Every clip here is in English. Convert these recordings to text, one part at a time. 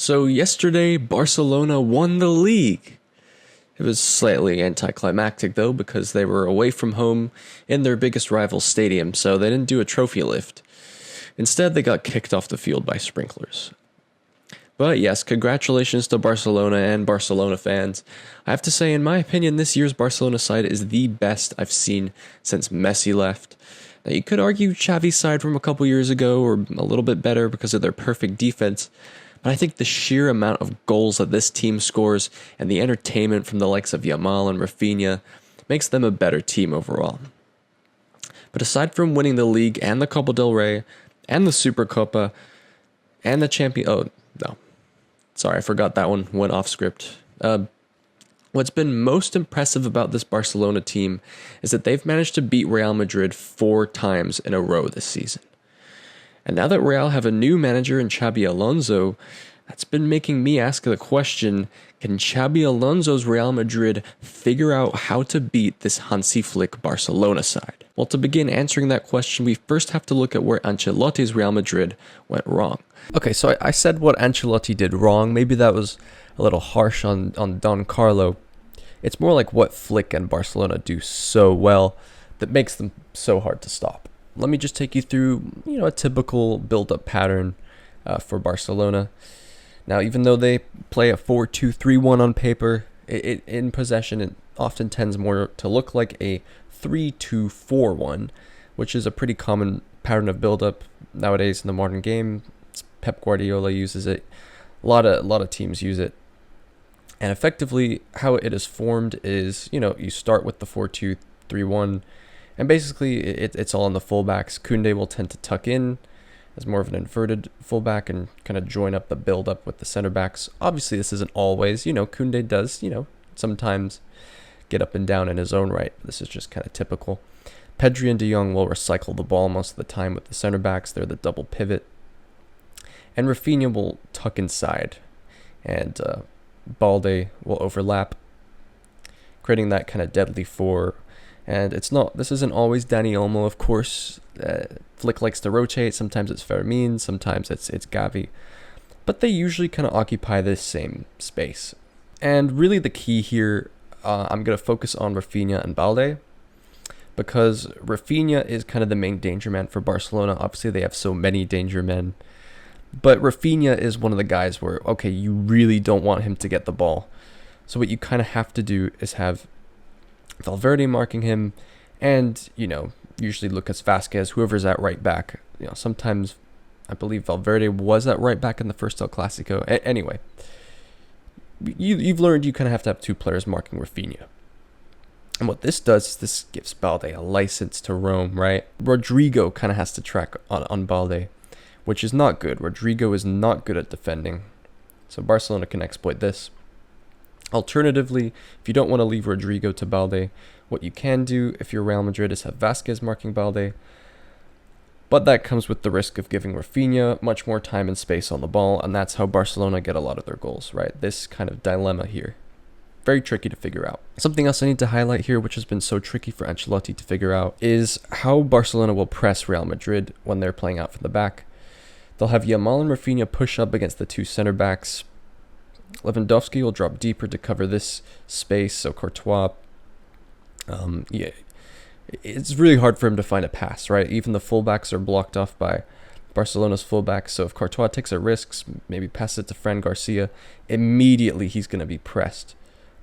So yesterday, Barcelona won the league. It was slightly anticlimactic though, because they were away from home in their biggest rival's stadium, so they didn't do a trophy lift. Instead, they got kicked off the field by sprinklers. But yes, congratulations to Barcelona and Barcelona fans. I have to say, in my opinion, this year's Barcelona side is the best I've seen since Messi left. Now, you could argue Xavi's side from a couple years ago were a little bit better because of their perfect defense, but I think the sheer amount of goals that this team scores and the entertainment from the likes of Yamal and Raphinha makes them a better team overall. But aside from winning the league and the Copa del Rey and the Supercopa and the Champions... Oh, no. Sorry, I forgot that one. Went off script. What's been most impressive about this Barcelona team is that they've managed to beat Real Madrid 4 times in a row this season. And now that Real have a new manager in Xabi Alonso, that's been making me ask the question, can Xabi Alonso's Real Madrid figure out how to beat this Hansi Flick Barcelona side? Well, to begin answering that question, we first have to look at where Ancelotti's Real Madrid went wrong. Okay, so I said what Ancelotti did wrong. Maybe that was a little harsh on Don Carlo. It's more like what Flick and Barcelona do so well that makes them so hard to stop. Let me just take you through, a typical build-up pattern for Barcelona. Now, even though they play a 4-2-3-1 on paper, in possession, it often tends more to look like a 3-2-4-1, which is a pretty common pattern of build-up nowadays in the modern game. Pep Guardiola uses it. A lot of teams use it. And effectively, how it is formed is, you start with the 4-2-3-1, and basically it's all on the fullbacks. Koundé will tend to tuck in as more of an inverted fullback and kind of join up the build-up with the center backs. Obviously, this isn't always. Koundé does, sometimes get up and down in his own right. This is just kind of typical. Pedri and De Jong will recycle the ball most of the time with the center backs. They're the double pivot. And Raphinha will tuck inside, and Balde will overlap, creating that kind of deadly four. And this isn't always Dani Olmo, of course. Flick likes to rotate. Sometimes it's Fermin, sometimes it's Xavi. But they usually kind of occupy this same space. And really the key here, I'm going to focus on Raphinha and Balde, because Raphinha is kind of the main danger man for Barcelona. Obviously, they have so many danger men. But Raphinha is one of the guys where, okay, you really don't want him to get the ball. So what you kind of have to do is have Valverde marking him and, usually Lucas Vazquez, whoever's at right back. Sometimes I believe Valverde was at right back in the first El Clasico. Anyway, you've learned you kind of have to have 2 players marking Raphinha. And what this does is this gives Balde a license to roam, right? Rodrigo kind of has to track on Balde, which is not good. Rodrigo is not good at defending, so Barcelona can exploit this. Alternatively, if you don't want to leave Rodrigo to Balde, what you can do if you're Real Madrid is have Vazquez marking Balde, but that comes with the risk of giving Raphinha much more time and space on the ball, and that's how Barcelona get a lot of their goals, right? This kind of dilemma here. Very tricky to figure out. Something else I need to highlight here, which has been so tricky for Ancelotti to figure out, is how Barcelona will press Real Madrid when they're playing out from the back. They'll have Yamal and Raphinha push up against the 2 center backs. Lewandowski will drop deeper to cover this space, so Courtois, it's really hard for him to find a pass, right? Even the fullbacks are blocked off by Barcelona's fullbacks, so if Courtois takes a risk, maybe pass it to Fran Garcia, immediately he's going to be pressed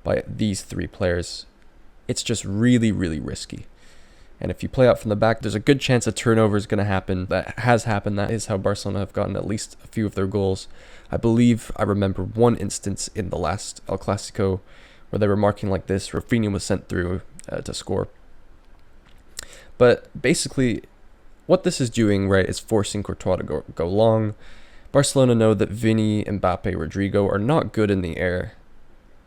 by these 3 players. It's just really, really risky. And if you play out from the back, there's a good chance a turnover is going to happen. That has happened. That is how Barcelona have gotten at least a few of their goals. I believe I remember one instance in the last El Clasico where they were marking like this. Raphinha was sent through to score. But basically, what this is doing, right, is forcing Courtois to go long. Barcelona know that Vini, Mbappe, Rodrigo are not good in the air.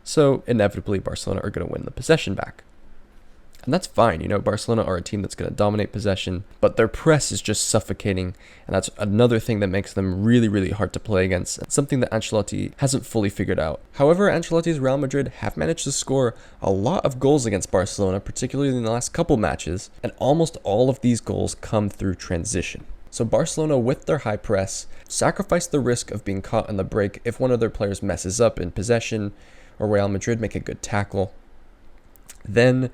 So inevitably, Barcelona are going to win the possession back. And that's fine, Barcelona are a team that's going to dominate possession, but their press is just suffocating, and that's another thing that makes them really, really hard to play against, and something that Ancelotti hasn't fully figured out. However, Ancelotti's Real Madrid have managed to score a lot of goals against Barcelona, particularly in the last couple matches, and almost all of these goals come through transition. So Barcelona, with their high press, sacrifice the risk of being caught on the break if one of their players messes up in possession, or Real Madrid make a good tackle. Then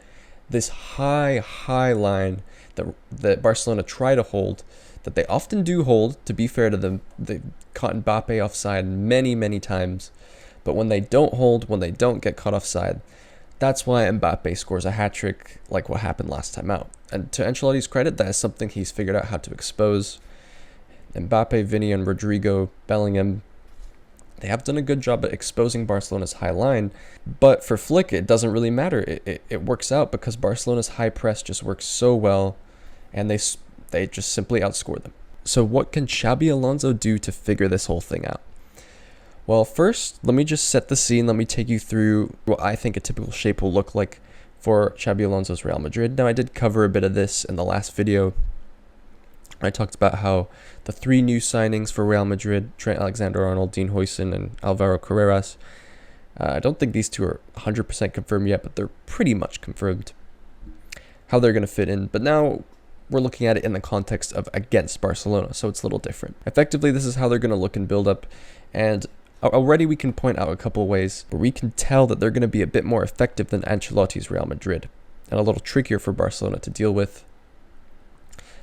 this high line that Barcelona try to hold, that they often do hold, to be fair to them, they caught Mbappe offside many times. But when they don't hold, when they don't get caught offside, that's why Mbappe scores a hat-trick like what happened last time out. And to Ancelotti's credit, that is something he's figured out how to expose. Mbappe, Vini, and Rodrigo, Bellingham, they have done a good job at exposing Barcelona's high line. But for Flick, it doesn't really matter. It works out because Barcelona's high press just works so well, and they just simply outscore them. So what can Xabi Alonso do to figure this whole thing out? Well, first, let me just set the scene. Let me take you through what I think a typical shape will look like for Xabi Alonso's Real Madrid. Now, I did cover a bit of this in the last video. I talked about how the 3 new signings for Real Madrid, Trent Alexander-Arnold, Dean Huijsen, and Alvaro Carreras, I don't think these 2 are 100% confirmed yet, but they're pretty much confirmed how they're going to fit in. But now we're looking at it in the context of against Barcelona, so it's a little different. Effectively, this is how they're going to look in build-up, and already we can point out a couple ways where we can tell that they're going to be a bit more effective than Ancelotti's Real Madrid, and a little trickier for Barcelona to deal with.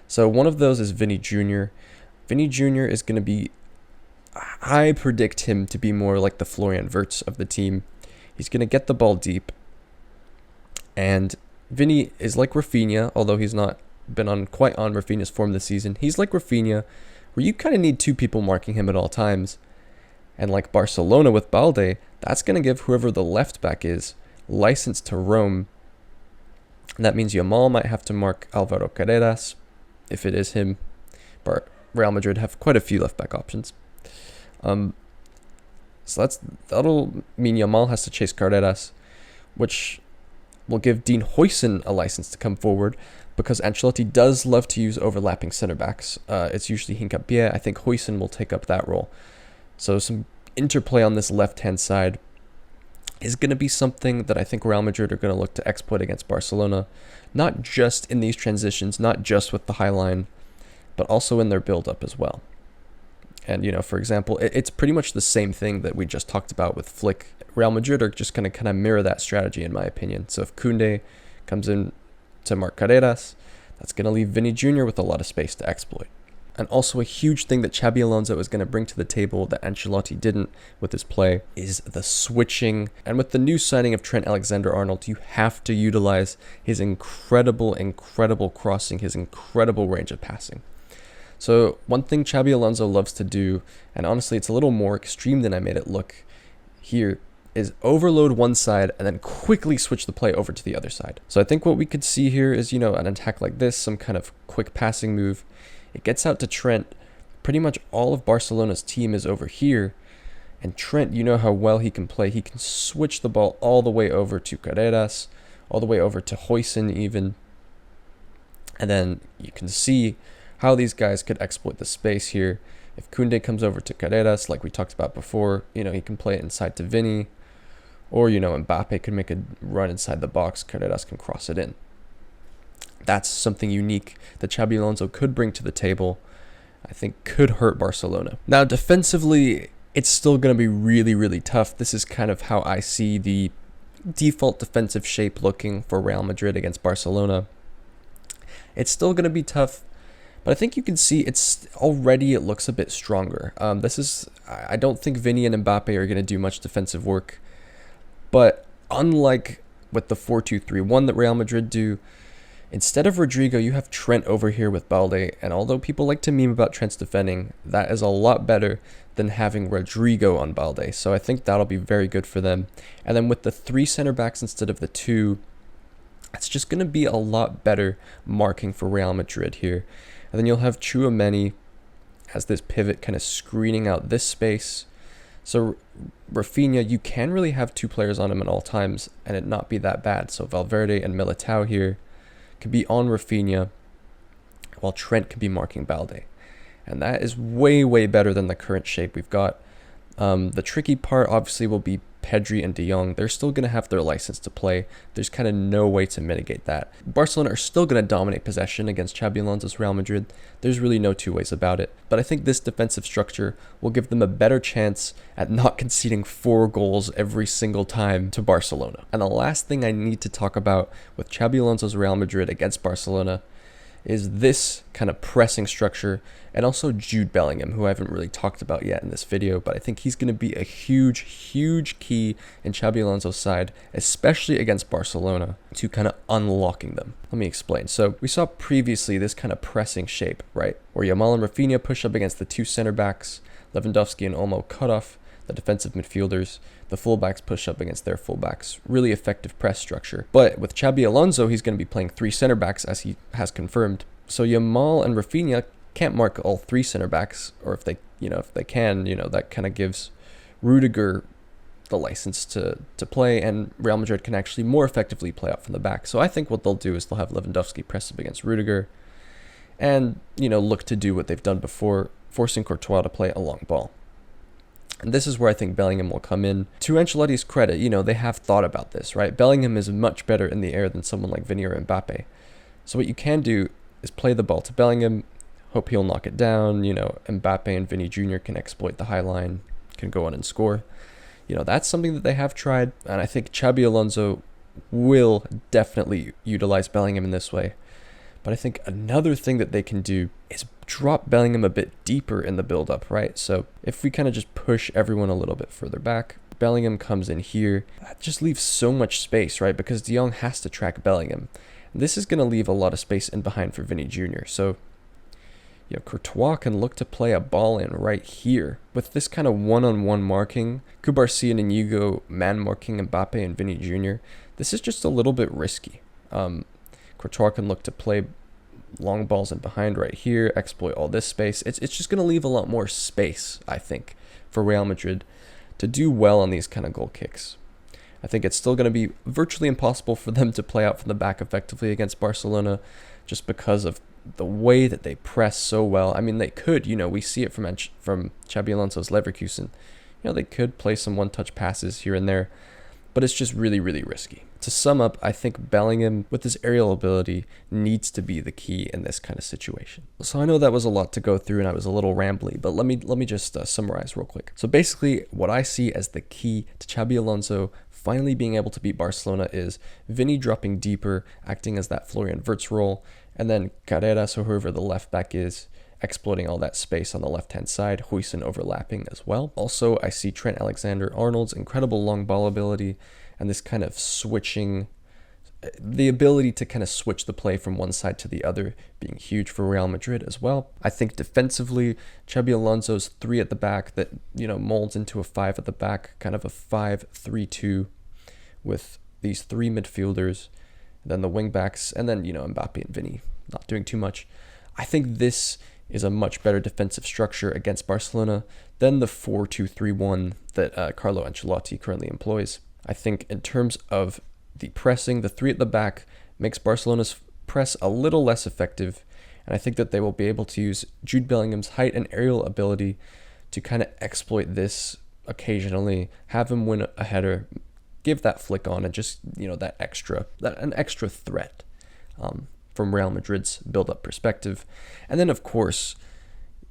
So one of those is Vini Jr. Vini Jr. is going to be, I predict him to be more like the Florian Wirtz of the team. He's going to get the ball deep, and Vini is like Raphinha, although he's not been quite on Raphinha's form this season. He's like Raphinha, where you kind of need 2 people marking him at all times. And like Barcelona with Balde, that's going to give whoever the left back is license to roam. And that means Yamal might have to mark Alvaro Carreras, if it is him. But Real Madrid have quite a few left back options. So that'll mean Yamal has to chase Carreras, which will give Dean Huijsen a license to come forward, because Ancelotti does love to use overlapping center backs. It's usually Hincapié. I think Huijsen will take up that role. So some interplay on this left-hand side is going to be something that I think Real Madrid are going to look to exploit against Barcelona, not just in these transitions, not just with the high line, but also in their build-up as well. And, for example, it's pretty much the same thing that we just talked about with Flick. Real Madrid are just going to kind of mirror that strategy, in my opinion. So if Koundé comes in to mark Carreras, that's going to leave Vini Jr. with a lot of space to exploit. And also a huge thing that Xabi Alonso is going to bring to the table that Ancelotti didn't with his play is the switching. And with the new signing of Trent Alexander-Arnold, you have to utilize his incredible crossing, his incredible range of passing. So one thing Xabi Alonso loves to do, and honestly it's a little more extreme than I made it look here, is overload one side and then quickly switch the play over to the other side. So I think what we could see here is, an attack like this, some kind of quick passing move. It gets out to Trent. Pretty much all of Barcelona's team is over here. And Trent, you know how well he can play. He can switch the ball all the way over to Carreras, all the way over to Huijsen even. And then you can see how these guys could exploit the space here. If Koundé comes over to Carreras, like we talked about before, he can play it inside to Vini. Or, Mbappe can make a run inside the box. Carreras can cross it in. That's something unique that Xabi Alonso could bring to the table. I think could hurt Barcelona. Now, defensively, it's still going to be really tough. This is kind of how I see the default defensive shape looking for Real Madrid against Barcelona. It's still going to be tough, but I think you can see it looks a bit stronger. I don't think Vini and Mbappe are going to do much defensive work, but unlike with the 4-2-3-1 that Real Madrid do, instead of Rodrigo, you have Trent over here with Balde, and although people like to meme about Trent's defending, that is a lot better than having Rodrigo on Balde, so I think that'll be very good for them. And then with the 3 center backs instead of the 2, it's just going to be a lot better marking for Real Madrid here. And then you'll have Tchouaméni as this pivot kind of screening out this space. So Raphinha, you can really have 2 players on him at all times and it not be that bad. So Valverde and Militao here could be on Raphinha, while Trent could be marking Balde. And that is way better than the current shape we've got. The tricky part obviously will be Pedri and De Jong, they're still going to have their license to play. There's kind of no way to mitigate that. Barcelona are still going to dominate possession against Xabi Alonso's Real Madrid. There's really no two ways about it. But I think this defensive structure will give them a better chance at not conceding 4 goals every single time to Barcelona. And the last thing I need to talk about with Xabi Alonso's Real Madrid against Barcelona is this kind of pressing structure, and also Jude Bellingham, who I haven't really talked about yet in this video, but I think he's going to be a huge key in Xabi Alonso's side, especially against Barcelona, to kind of unlocking them. Let me explain. So we saw previously this kind of pressing shape, right, where Yamal and Raphinha push up against the 2 center backs, Lewandowski and Olmo cut off the defensive midfielders, the fullbacks push up against their fullbacks. Really effective press structure. But with Xabi Alonso, he's going to be playing 3 center backs, as he has confirmed. So Yamal and Raphinha can't mark all 3 center backs, or if they can, that kind of gives Rudiger the license to play, and Real Madrid can actually more effectively play out from the back. So I think what they'll do is they'll have Lewandowski press up against Rudiger, and look to do what they've done before, forcing Courtois to play a long ball. And this is where I think Bellingham will come in. To Ancelotti's credit, they have thought about this, right? Bellingham is much better in the air than someone like Vini or Mbappe. So what you can do is play the ball to Bellingham, hope he'll knock it down. Mbappe and Vini Jr. can exploit the high line, can go on and score. That's something that they have tried, and I think Xabi Alonso will definitely utilize Bellingham in this way. But I think another thing that they can do is drop Bellingham a bit deeper in the build-up, right? So if we kind of just push everyone a little bit further back, Bellingham comes in here, that just leaves so much space, right? Because De Jong has to track Bellingham. And this is going to leave a lot of space in behind for Vini Jr. So, Courtois can look to play a ball in right here. With this kind of one-on-one marking, Kubarsi and Inigo man marking Mbappe and Vini Jr., this is just a little bit risky. Courtois can look to play long balls in behind right here, exploit all this space. It's just going to leave a lot more space, I think, for Real Madrid to do well on these kind of goal kicks. I think it's still going to be virtually impossible for them to play out from the back effectively against Barcelona, just because of the way that they press so well. I mean, they could, we see it from Xabi Alonso's Leverkusen. They could play some one-touch passes here and there, but it's just really risky. To sum up, I think Bellingham, with his aerial ability, needs to be the key in this kind of situation. So I know that was a lot to go through and I was a little rambly, but let me just summarize real quick. So basically, what I see as the key to Xabi Alonso finally being able to beat Barcelona is Vini dropping deeper, acting as that Florian Wirtz role, and then Carreras, or whoever the left back is, exploiting all that space on the left-hand side, Huijsen overlapping as well. Also, I see Trent Alexander-Arnold's incredible long ball ability, and this kind of switching, the ability to kind of switch the play from one side to the other being huge for Real Madrid as well. I think defensively, Xabi Alonso's 3 at the back that, molds into a 5 at the back, kind of a 5-3-2 with these 3 midfielders, then the wing backs, and then, Mbappe and Vini not doing too much. I think this is a much better defensive structure against Barcelona than the 4-2-3-1 that Carlo Ancelotti currently employs. I think in terms of the pressing, the 3 at the back makes Barcelona's press a little less effective, and I think that they will be able to use Jude Bellingham's height and aerial ability to kind of exploit this occasionally, have him win a header, give that flick on, and just, an extra threat from Real Madrid's build-up perspective. And then, of course,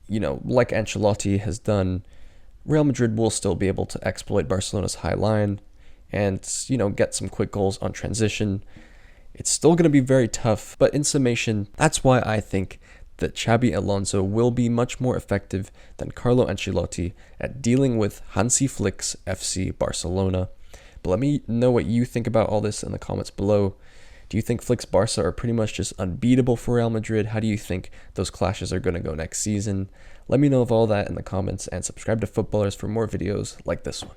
like Ancelotti has done, Real Madrid will still be able to exploit Barcelona's high line and, get some quick goals on transition. It's still going to be very tough, but in summation, that's why I think that Xabi Alonso will be much more effective than Carlo Ancelotti at dealing with Hansi Flick's FC Barcelona. But let me know what you think about all this in the comments below. Do you think Flick's Barca are pretty much just unbeatable for Real Madrid? How do you think those clashes are going to go next season? Let me know of all that in the comments, and subscribe to Footballers for more videos like this one.